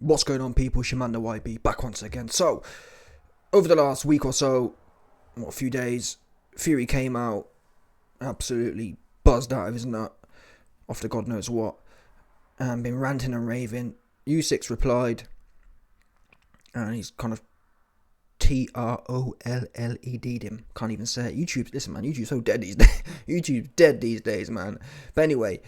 What's going on, people? Shimanda YB back once again. So, over the last week or so, a few days, Fury came out absolutely buzzed out of his nut, off to God knows what, and been ranting and raving. Usyk's replied, and he's kind of TROLLED'd him. Can't even say it. YouTube's so dead these days. YouTube's dead these days, man. But anyway,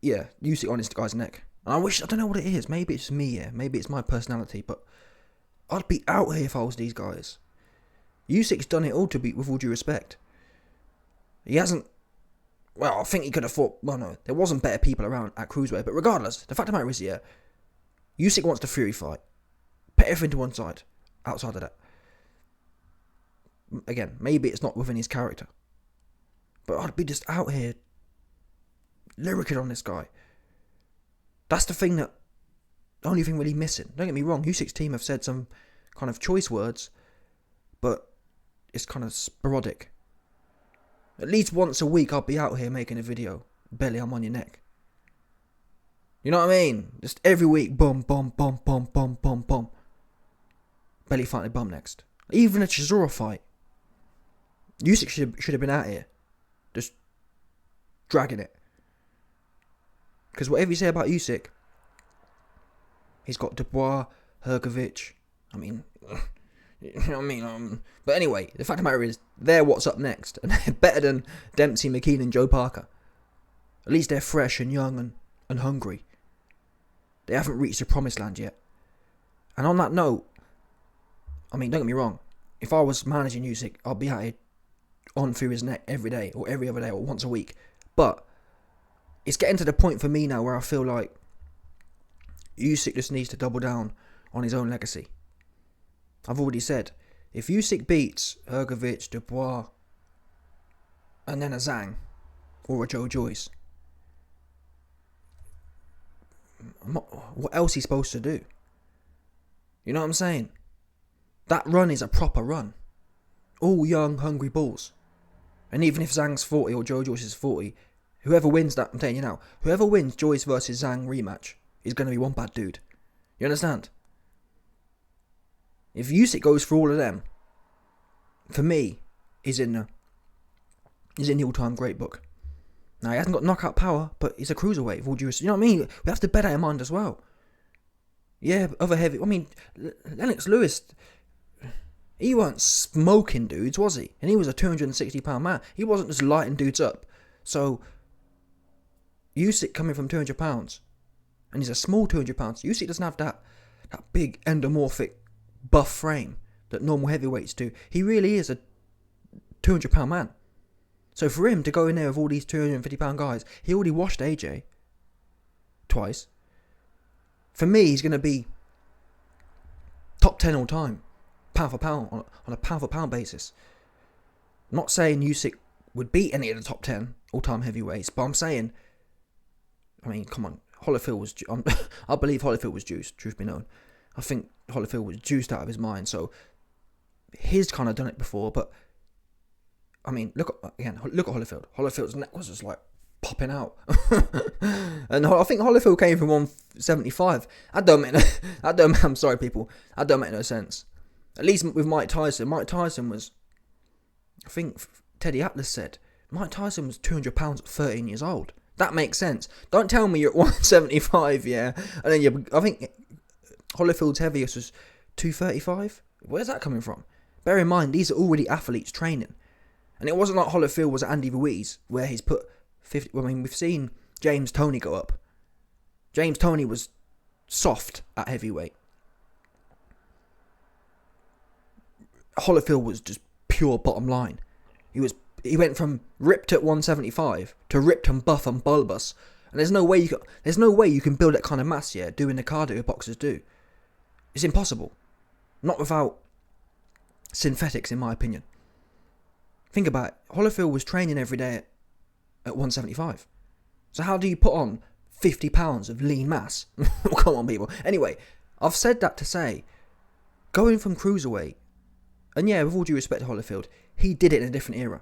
yeah, Usyk on this guy's neck. And I don't know what it is. Maybe it's me, yeah. Maybe it's my personality, but I'd be out here if I was these guys. Usyk's done it all with all due respect. He hasn't. Well, I think he could have fought. Well, no, there wasn't better people around at cruiserweight. But regardless, the fact of the matter is, yeah, Usyk wants the Fury fight. Put everything to one side. Outside of that, again, maybe it's not within his character, but I'd be just out here lyricking on this guy. That's the only thing really missing. Don't get me wrong, Usyk's team have said some kind of choice words, but it's kind of sporadic. At least once a week, I'll be out here making a video. Belly, I'm on your neck. You know what I mean? Just every week, boom, boom, boom, boom, boom, boom, boom. Belly fighting bum next. Even a Chisora fight. Usyk should have been out here. Just dragging it. Because whatever you say about Usyk, he's got Dubois, Hrgovic. I mean, you know what I mean? But anyway, the fact of the matter is, they're what's up next. And they're better than Dempsey, McKean and Joe Parker. At least they're fresh and young and hungry. They haven't reached the promised land yet. And on that note, I mean, don't get me wrong. If I was managing Usyk, I'd be out here on Fury's neck every day, or every other day, or once a week. But it's getting to the point for me now where I feel like Usyk just needs to double down on his own legacy. I've already said, if Usyk beats Hrgovic, Dubois, and then a Zhang, or a Joe Joyce, what else is he supposed to do? You know what I'm saying? That run is a proper run. All young, hungry bulls. And even if Zhang's 40 or Joe Joyce is 40, whoever wins that, I'm telling you now, whoever wins Joyce versus Zhang rematch is going to be one bad dude. You understand? If Usyk goes for all of them, for me, he's in the all-time great book. Now, he hasn't got knockout power, but he's a cruiserweight. You know what I mean? We have to bear that in mind as well. Yeah, other heavy. I mean, Lennox Lewis, he weren't smoking dudes, was he? And he was a 260-pound man. He wasn't just lighting dudes up. So, Usyk coming from 200 pounds, and he's a small 200 pounds. Usyk doesn't have that big endomorphic buff frame that normal heavyweights do. He really is a 200-pound man. So for him to go in there with all these 250-pound guys, he already washed AJ twice. For me, he's going to be top 10 all time, pound for pound, on a pound for pound basis. I'm not saying Usyk would beat any of the top 10 all time heavyweights, but I'm saying, I mean, come on, Holyfield was, I believe Holyfield was juiced, truth be known. I think Holyfield was juiced out of his mind, so he's kind of done it before, but I mean, look at Holyfield. Holyfield's neck was just like popping out. And I think Holyfield came from 175. I'm sorry, people. That don't make no sense. At least with Mike Tyson. Mike Tyson was, I think Teddy Atlas said, Mike Tyson was 200 pounds at 13 years old. That makes sense. Don't tell me you're at 175, yeah. And then I think Holyfield's heaviest was 235. Where's that coming from? Bear in mind, these are already athletes training. And it wasn't like Holyfield was at Andy Ruiz, where he's put 50... I mean, we've seen James Toney go up. James Toney was soft at heavyweight. Holyfield was just pure bottom line. He went from ripped at 175 to ripped and buff and bulbous. And there's no way you can build that kind of mass, yeah, doing the cardio boxers do. It's impossible. Not without synthetics, in my opinion. Think about it. Holyfield was training every day at 175. So how do you put on 50 pounds of lean mass? Come on, people. Anyway, I've said that to say, going from cruiserweight, and yeah, with all due respect to Holyfield, he did it in a different era.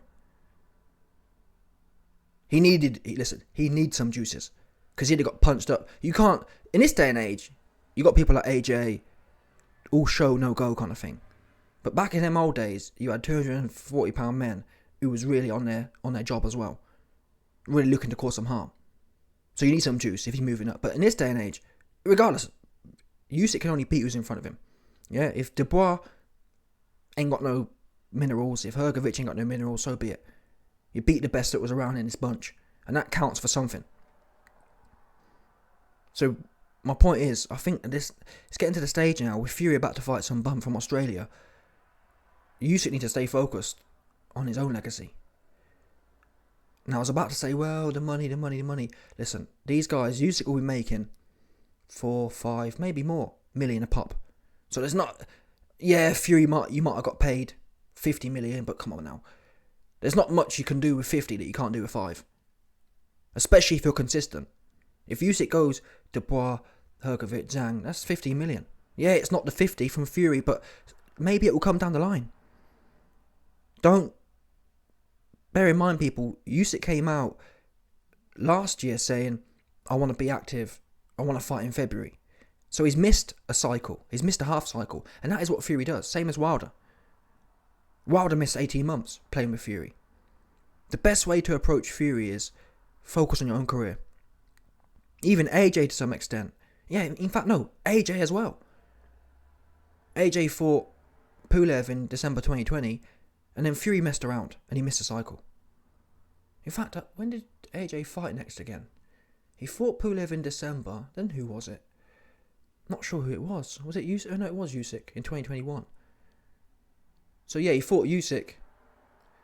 He needs some juices. Because he'd have got punched up. You can't, in this day and age, you got people like AJ, all show, no go kind of thing. But back in them old days, you had £240 men who was really on their job as well. Really looking to cause some harm. So you need some juice if you're moving up. But in this day and age, regardless, Usyk can only beat who's in front of him. Yeah, if Dubois ain't got no minerals, if Hrgovic ain't got no minerals, so be it. You beat the best that was around in this bunch. And that counts for something. So my point is, I think it's getting to the stage now with Fury about to fight some bum from Australia. Usyk needs to stay focused on his own legacy. Now I was about to say, well, the money. Listen, these guys, Usyk will be making 4, 5, maybe more million a pop. So there's not, yeah, Fury you might have got paid 50 million, but come on now. There's not much you can do with 50 that you can't do with 5. Especially if you're consistent. If Usyk goes Dubois, Hrgovic, Zhang, that's 50 million. Yeah, it's not the 50 from Fury, but maybe it will come down the line. Don't bear in mind, people, Usyk came out last year saying, I want to be active, I want to fight in February. So he's missed a cycle, he's missed a half cycle, and that is what Fury does, same as Wilder. Wilder missed 18 months playing with Fury. The best way to approach Fury is focus on your own career. Even AJ to some extent. Yeah, in fact, no, AJ as well. AJ fought Pulev in December 2020, and then Fury messed around, and he missed a cycle. In fact, when did AJ fight next again? He fought Pulev in December, then who was it? Not sure who it was. Was it Usyk? Oh no, it was Usyk in 2021. So yeah, he fought Usyk.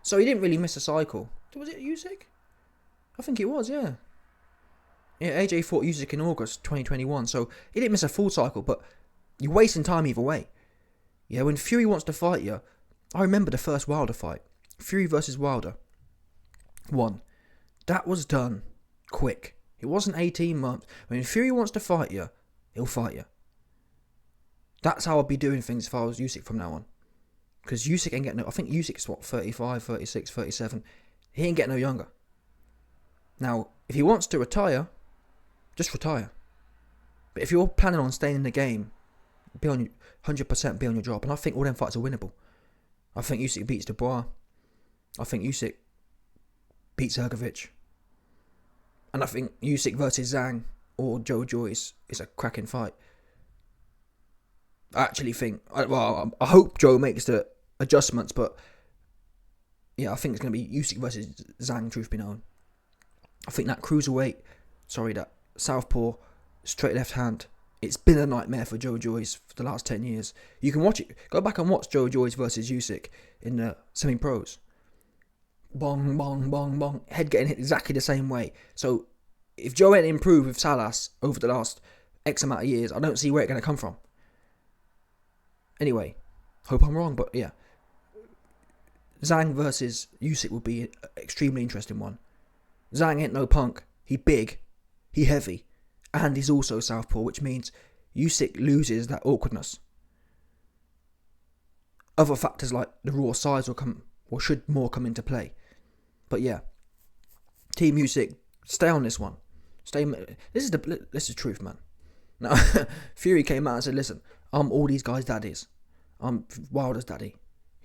So he didn't really miss a cycle. Was it Usyk? I think it was, yeah. Yeah, AJ fought Usyk in August 2021, so he didn't miss a full cycle, but you're wasting time either way. Yeah, when Fury wants to fight you, I remember the first Wilder fight. Fury versus Wilder. 1. That was done quick. It wasn't 18 months. When Fury wants to fight you, he'll fight you. That's how I'll be doing things if I was Usyk from now on. Because Usyk ain't getting no... I think Usyk's 35, 36, 37. He ain't getting no younger. Now, if he wants to retire, just retire. But if you're planning on staying in the game, 100% be on your job. And I think all them fights are winnable. I think Usyk beats Dubois. I think Usyk beats Hrgovic. And I think Usyk versus Zhang or Joe Joyce is a cracking fight. I actually think... I hope Joe makes the adjustments, but... Yeah, I think it's going to be Usyk versus Zhang, truth be known. I think that cruiserweight... that southpaw, straight left hand... It's been a nightmare for Joe Joyce for the last 10 years. You can watch it. Go back and watch Joe Joyce versus Usyk in the semi-pros. Bong, bong, bong, bong. Head getting hit exactly the same way. So, if Joe ain't improved with Salas over the last X amount of years, I don't see where it's going to come from. Anyway, hope I'm wrong, but yeah. Zhang versus Usyk would be an extremely interesting one. Zhang ain't no punk. He big. He heavy. And he's also southpaw, which means Usyk loses that awkwardness. Other factors like the raw size should more come into play. But yeah, Team Usyk, stay on this one. This is the truth, man. Now, Fury came out and said, "Listen, I'm all these guys' daddies. I'm Wilder's daddy."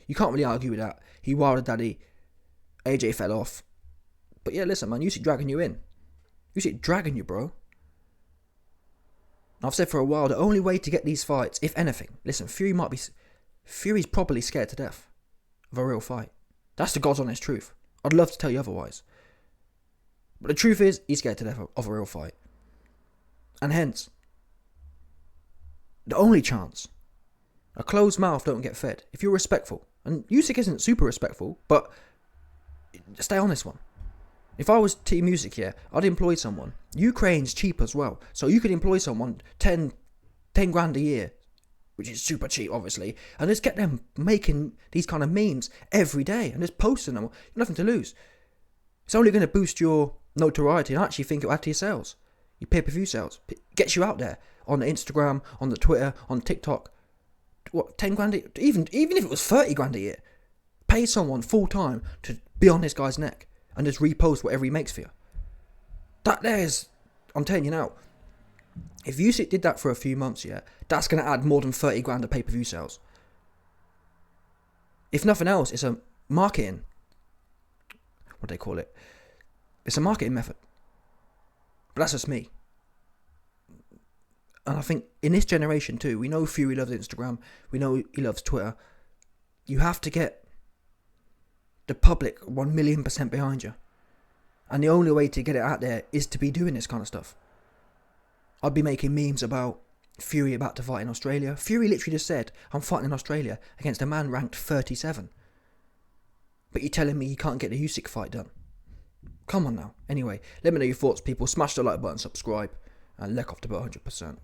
You can't really argue with that. He Wilder daddy. AJ fell off. But yeah, listen, man, Usyk dragging you in. Usyk dragging you, bro. I've said for a while, the only way to get these fights, if anything, listen, Fury's probably scared to death of a real fight. That's the God's honest truth. I'd love to tell you otherwise. But the truth is, he's scared to death of a real fight. And hence, the only chance, a closed mouth don't get fed. If you're respectful, and Usyk isn't super respectful, but stay on this one. If I was Team Usyk here, I'd employ someone. Ukraine's cheap as well. So you could employ someone 10 grand a year, which is super cheap, obviously, and just get them making these kind of memes every day and just posting them. You've nothing to lose. It's only going to boost your notoriety, and I actually think it'll add to your sales. Your pay-per-view sales. Gets you out there on the Instagram, on the Twitter, on TikTok. What, 10 grand a year? Even if it was 30 grand a year. Pay someone full time to be on this guy's neck and just repost whatever he makes for you. That there is, I'm telling you now, If Usyk did that for a few months, yeah, that's going to add more than 30 grand to pay-per-view sales. If nothing else, it's a marketing, what do they call it? It's a marketing method. But that's just me. And I think in this generation too, we know Fury loves Instagram, we know he loves Twitter. You have to get the public 1,000,000% behind you. And the only way to get it out there is to be doing this kind of stuff. I'd be making memes about Fury about to fight in Australia. Fury literally just said, I'm fighting in Australia against a man ranked 37. But you're telling me you can't get the Usyk fight done? Come on now. Anyway, let me know your thoughts, people. Smash the like button, subscribe, and let off the 100%.